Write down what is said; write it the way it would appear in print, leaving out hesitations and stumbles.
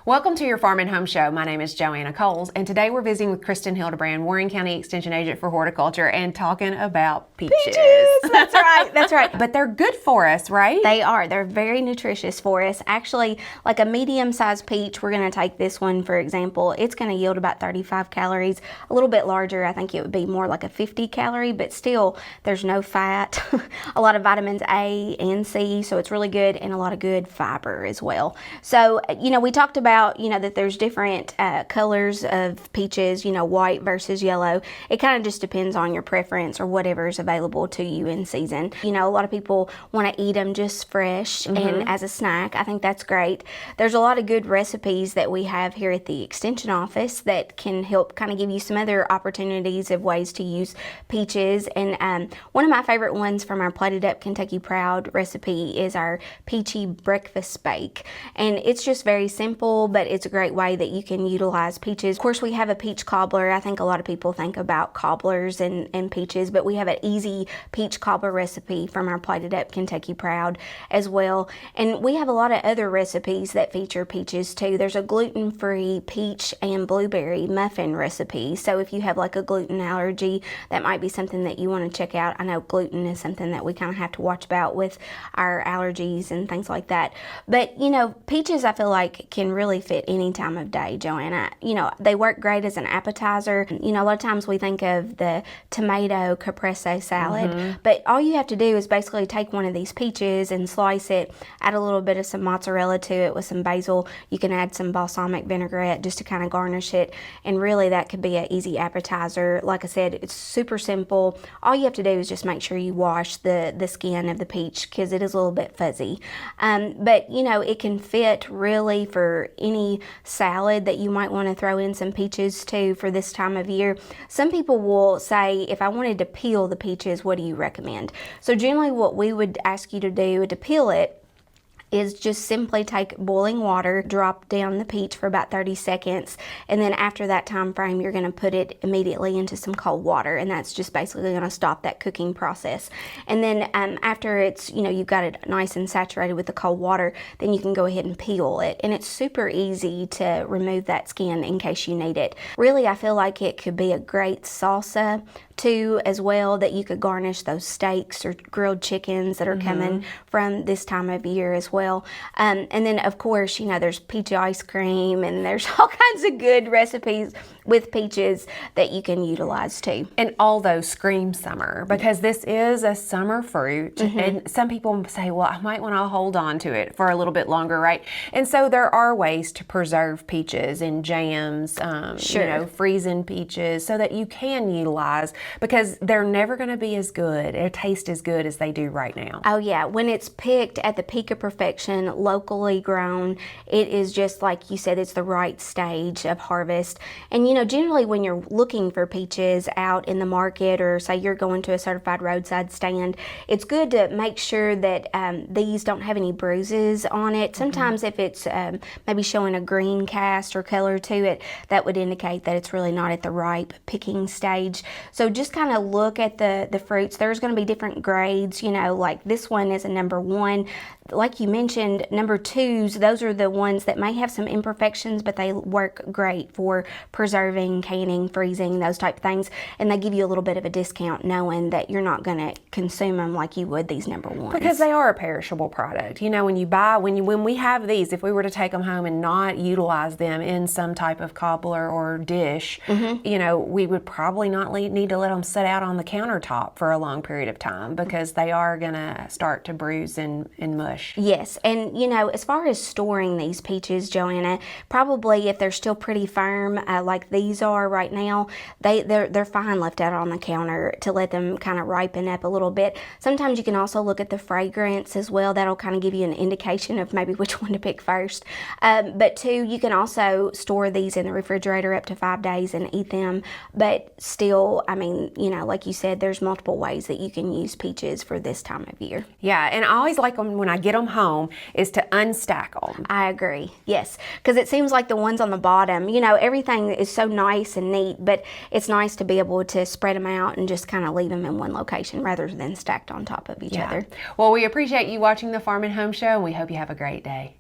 Welcome to your Farm and Home Show. My name is Joanna Coles, and today we're visiting with Kristin Hildabrand, Warren County Extension Agent for Horticulture, and talking about peaches. That's right, that's right. But they're good for us, right? They are. They're very nutritious for us. Actually, like a medium-sized peach, we're going to take this one, for example. It's going to yield about 35 calories. A little bit larger, I think it would be more like a 50 calorie, but still, there's no fat. A lot of vitamins A and C, so it's really good, and a lot of good fiber as well. So, we talked about, that there's different colors of peaches, white versus yellow. It kind of just depends on your preference or whatever is available to you in season. A lot of people want to eat them just fresh and as a snack. I think that's great. There's a lot of good recipes that we have here at the Extension office that can help kind of give you some other opportunities of ways to use peaches. And one of my favorite ones from our Plated Up Kentucky Proud recipe is our Peachy Breakfast Bake. And it's just very simple, but it's a great way that you can utilize peaches. Of course, we have a peach cobbler. I think a lot of people think about cobblers and peaches, but we have an easy peach cobbler recipe from our Plated Up Kentucky Proud as well. And we have a lot of other recipes that feature peaches too. There's a gluten-free peach and blueberry muffin recipe. So if you have like a gluten allergy, that might be something that you want to check out. I know gluten is something that we kind of have to watch about with our allergies and things like that. But, peaches I feel like can really fit any time of day, Joanna. They work great as an appetizer. A lot of times we think of the tomato caprese salad, but all you have to do is basically take one of these peaches and slice it, add a little bit of some mozzarella to it with some basil. You can add some balsamic vinaigrette just to kind of garnish it, and really that could be an easy appetizer. Like I said, it's super simple. All you have to do is just make sure you wash the skin of the peach because it is a little bit fuzzy. But it can fit really for any salad that you might want to throw in some peaches too for this time of year. Some people will say, if I wanted to peel the peaches, what do you recommend? So generally what we would ask you to do to peel it is just simply take boiling water, drop down the peach for about 30 seconds, and then after that time frame, you're gonna put it immediately into some cold water, and that's just basically gonna stop that cooking process. And then after it's, you've got it nice and saturated with the cold water, then you can go ahead and peel it. And it's super easy to remove that skin in case you need it. Really, I feel like it could be a great salsa too as well, that you could garnish those steaks or grilled chickens that are coming from this time of year as well. And then of course, there's peach ice cream, and there's all kinds of good recipes with peaches that you can utilize too. And all those scream summer, because this is a summer fruit, and some people say, well, I might want to hold on to it for a little bit longer, right? And so there are ways to preserve peaches in jams, freezing peaches, so that you can utilize, because they're never going to be as good or taste as good as they do right now. Oh yeah, when it's picked at the peak of perfection, locally grown, it is just like you said, it's the right stage of harvest. And generally when you're looking for peaches out in the market, or say you're going to a certified roadside stand, it's good to make sure that these don't have any bruises on it. Sometimes if it's maybe showing a green cast or color to it, that would indicate that it's really not at the ripe picking stage. So just kind of look at the fruits. There's going to be different grades, like this one is a number 1. Like you mentioned, number 2s, those are the ones that may have some imperfections, but they work great for preserving, canning, freezing, those type things. And they give you a little bit of a discount knowing that you're not going to consume them like you would these number 1s. Because they are a perishable product. When we have these, if we were to take them home and not utilize them in some type of cobbler or dish, we would probably not need to let them sit out on the countertop for a long period of time, because they are going to start to bruise and mush. Yes, and as far as storing these peaches, Joanna, probably if they're still pretty firm, like these are right now, they're fine left out on the counter to let them kind of ripen up a little bit. Sometimes you can also look at the fragrance as well. That'll kind of give you an indication of maybe which one to pick first. But 2, you can also store these in the refrigerator up to 5 days and eat them. But still, like you said, there's multiple ways that you can use peaches for this time of year. Yeah, and I always like them when I get them home is to unstack them. I agree, yes, because it seems like the ones on the bottom, everything is so nice and neat, but it's nice to be able to spread them out and just kind of leave them in one location rather than stacked on top of each other. Well, we appreciate you watching the Farm and Home Show, and we hope you have a great day.